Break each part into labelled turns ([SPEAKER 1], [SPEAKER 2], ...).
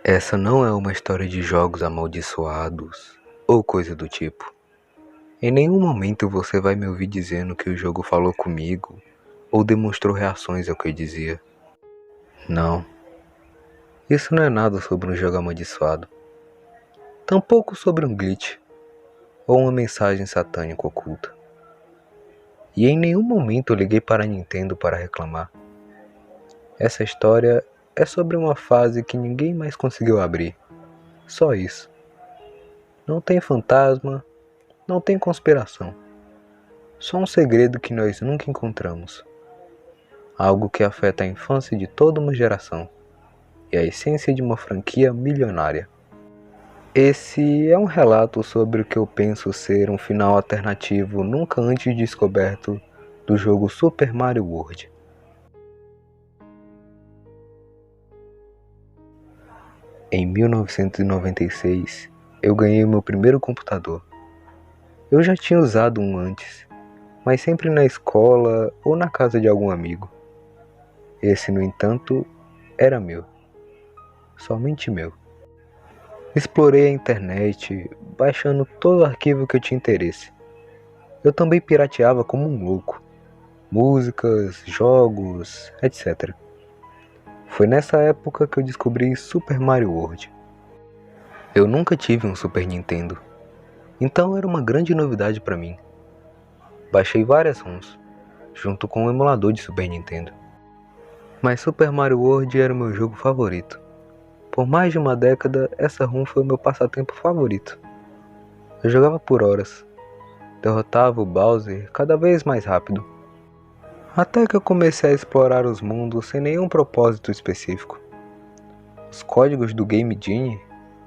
[SPEAKER 1] Essa não é uma história de jogos amaldiçoados ou coisa do tipo. Em nenhum momento você vai me ouvir dizendo que o jogo falou comigo ou demonstrou reações ao que eu dizia. Não, isso não é nada sobre um jogo amaldiçoado. Tampouco sobre um glitch ou uma mensagem satânica oculta. E em nenhum momento eu liguei para a Nintendo para reclamar. Essa história é sobre uma fase que ninguém mais conseguiu abrir. Só isso. Não tem fantasma, não tem conspiração. Só um segredo que nós nunca encontramos. Algo que afeta a infância de toda uma geração e a essência de uma franquia milionária. Esse é um relato sobre o que eu penso ser um final alternativo nunca antes descoberto do jogo Super Mario World. Em 1996, eu ganhei meu primeiro computador. Eu já tinha usado um antes, mas sempre na escola ou na casa de algum amigo. Esse, no entanto, era meu. Somente meu. Explorei a internet, baixando todo arquivo que eu tinha interesse. Eu também pirateava como um louco. Músicas, jogos, etc. Foi nessa época que eu descobri Super Mario World. Eu nunca tive um Super Nintendo, então era uma grande novidade para mim. Baixei várias ROMs, junto com um emulador de Super Nintendo. Mas Super Mario World era o meu jogo favorito. Por mais de uma década, essa ROM foi o meu passatempo favorito. Eu jogava por horas, derrotava o Bowser cada vez mais rápido. Até que eu comecei a explorar os mundos sem nenhum propósito específico. Os códigos do Game Genie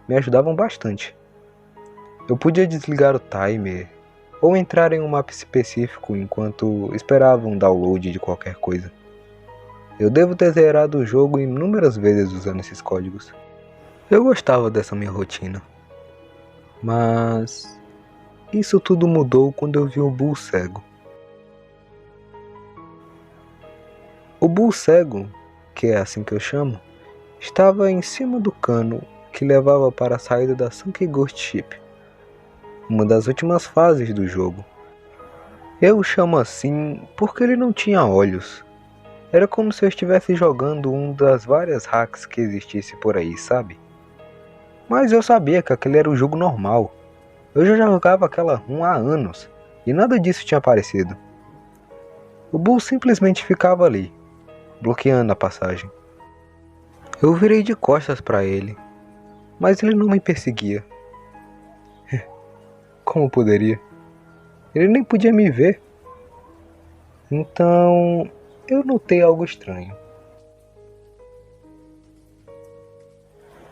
[SPEAKER 1] me ajudavam bastante. Eu podia desligar o timer ou entrar em um mapa específico enquanto esperava um download de qualquer coisa. Eu devo ter zerado o jogo inúmeras vezes usando esses códigos. Eu gostava dessa minha rotina. Mas isso tudo mudou quando eu vi o Bull cego. O Bull cego, que é assim que eu chamo, estava em cima do cano que levava para a saída da Sunken Ghost Ship, uma das últimas fases do jogo. Eu o chamo assim porque ele não tinha olhos. Era como se eu estivesse jogando um das várias hacks que existisse por aí, sabe? Mas eu sabia que aquele era um jogo normal. Eu já jogava aquela ROM há anos e nada disso tinha aparecido. O Bull simplesmente ficava ali, bloqueando a passagem. Eu virei de costas para ele, mas ele não me perseguia. Como poderia? Ele nem podia me ver. Então, eu notei algo estranho.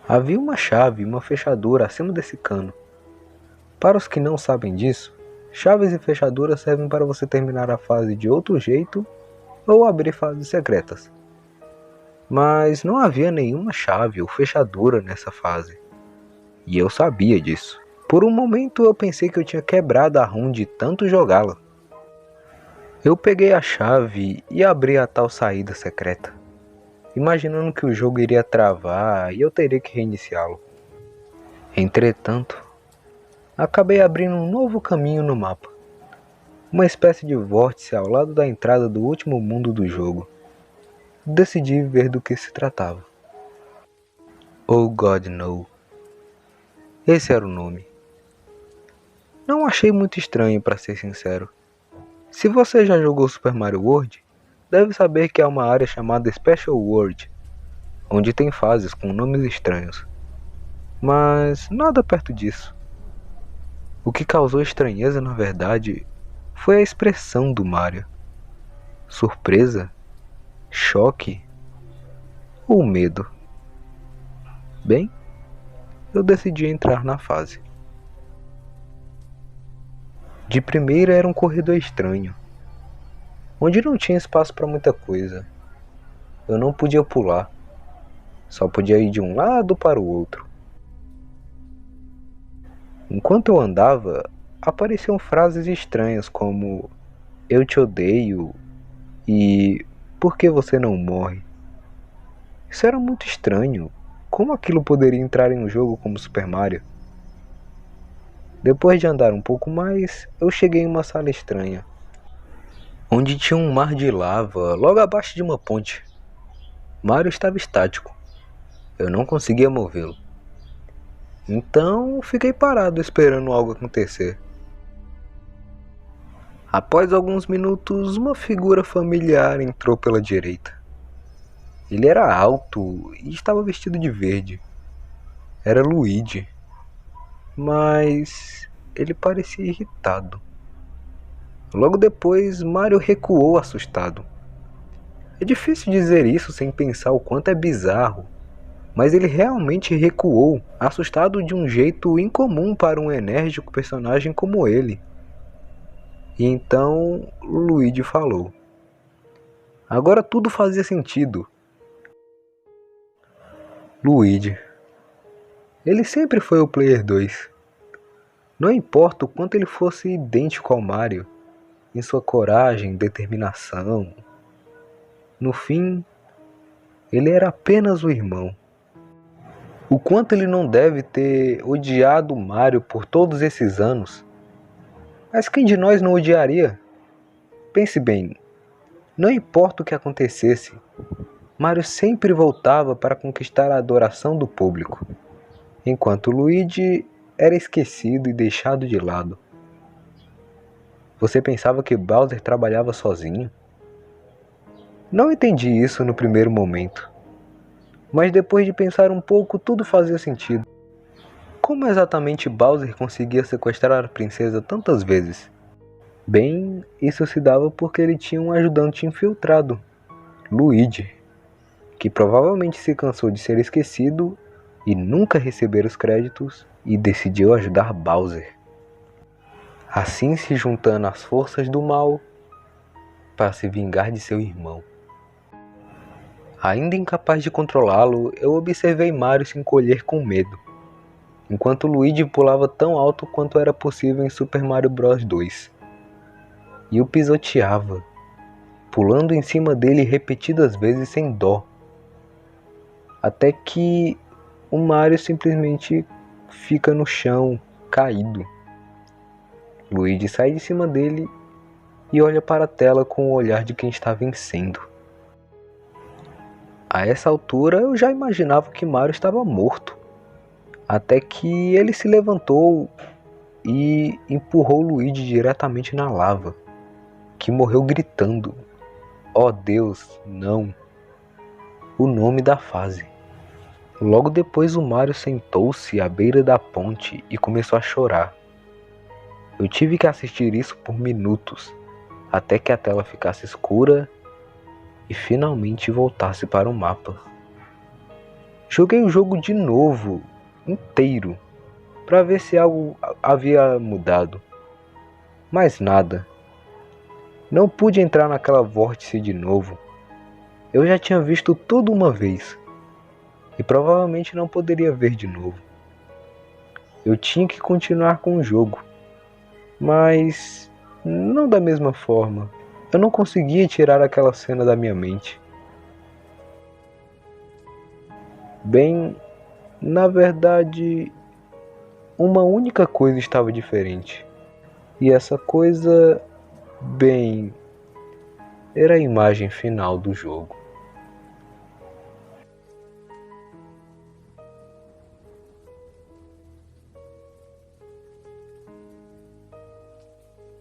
[SPEAKER 1] Havia uma chave e uma fechadura acima desse cano. Para os que não sabem disso, chaves e fechaduras servem para você terminar a fase de outro jeito ou abrir fases secretas. Mas não havia nenhuma chave ou fechadura nessa fase. E eu sabia disso. Por um momento eu pensei que eu tinha quebrado a ROM de tanto jogá-la. Eu peguei a chave e abri a tal saída secreta, imaginando que o jogo iria travar e eu teria que reiniciá-lo. Entretanto, acabei abrindo um novo caminho no mapa, uma espécie de vórtice ao lado da entrada do último mundo do jogo. Decidi ver do que se tratava. Oh God No. Esse era o nome. Não achei muito estranho, para ser sincero. Se você já jogou Super Mario World, deve saber que há uma área chamada Special World, onde tem fases com nomes estranhos. Mas nada perto disso. O que causou estranheza, na verdade, foi a expressão do Mario. Surpresa? Choque? Ou medo? Bem, eu decidi entrar na fase. De primeira era um corredor estranho, onde não tinha espaço para muita coisa. Eu não podia pular, só podia ir de um lado para o outro. Enquanto eu andava, apareciam frases estranhas como "Eu te odeio" e "Por que você não morre?". Isso era muito estranho, como aquilo poderia entrar em um jogo como Super Mario? Depois de andar um pouco mais, eu cheguei em uma sala estranha, onde tinha um mar de lava logo abaixo de uma ponte. Mario estava estático. Eu não conseguia movê-lo. Então fiquei parado esperando algo acontecer. Após alguns minutos, uma figura familiar entrou pela direita. Ele era alto e estava vestido de verde. Era Luigi, mas ele parecia irritado. Logo depois, Mario recuou assustado. É difícil dizer isso sem pensar o quanto é bizarro, mas ele realmente recuou, assustado de um jeito incomum para um enérgico personagem como ele. E então Luigi falou. Agora tudo fazia sentido. Luigi. Ele sempre foi o Player 2. Não importa o quanto ele fosse idêntico ao Mario, em sua coragem, determinação. No fim, ele era apenas o irmão. O quanto ele não deve ter odiado Mario por todos esses anos. Mas quem de nós não odiaria? Pense bem, não importa o que acontecesse, Mario sempre voltava para conquistar a adoração do público, enquanto Luigi era esquecido e deixado de lado. Você pensava que Bowser trabalhava sozinho? Não entendi isso no primeiro momento, mas depois de pensar um pouco, tudo fazia sentido. Como exatamente Bowser conseguia sequestrar a princesa tantas vezes? Bem, isso se dava porque ele tinha um ajudante infiltrado, Luigi, que provavelmente se cansou de ser esquecido e nunca receber os créditos e decidiu ajudar Bowser. Assim se juntando às forças do mal para se vingar de seu irmão. Ainda incapaz de controlá-lo, eu observei Mario se encolher com medo, enquanto Luigi pulava tão alto quanto era possível em Super Mario Bros 2. E o pisoteava, pulando em cima dele repetidas vezes sem dó. Até que o Mario simplesmente fica no chão, caído. Luigi sai de cima dele e olha para a tela com o olhar de quem está vencendo. A essa altura eu já imaginava que Mario estava morto, até que ele se levantou e empurrou Luigi diretamente na lava, que morreu gritando: "Oh Deus, não!" O nome da fase. Logo depois o Mario sentou-se à beira da ponte e começou a chorar. Eu tive que assistir isso por minutos, até que a tela ficasse escura e finalmente voltasse para o mapa. Joguei o jogo de novo, inteiro, para ver se algo havia mudado. Mas nada. Não pude entrar naquela vórtice de novo. Eu já tinha visto tudo uma vez. E provavelmente não poderia ver de novo. Eu tinha que continuar com o jogo. Mas não da mesma forma. Eu não conseguia tirar aquela cena da minha mente. Bem, na verdade, uma única coisa estava diferente. E essa coisa, bem, era a imagem final do jogo.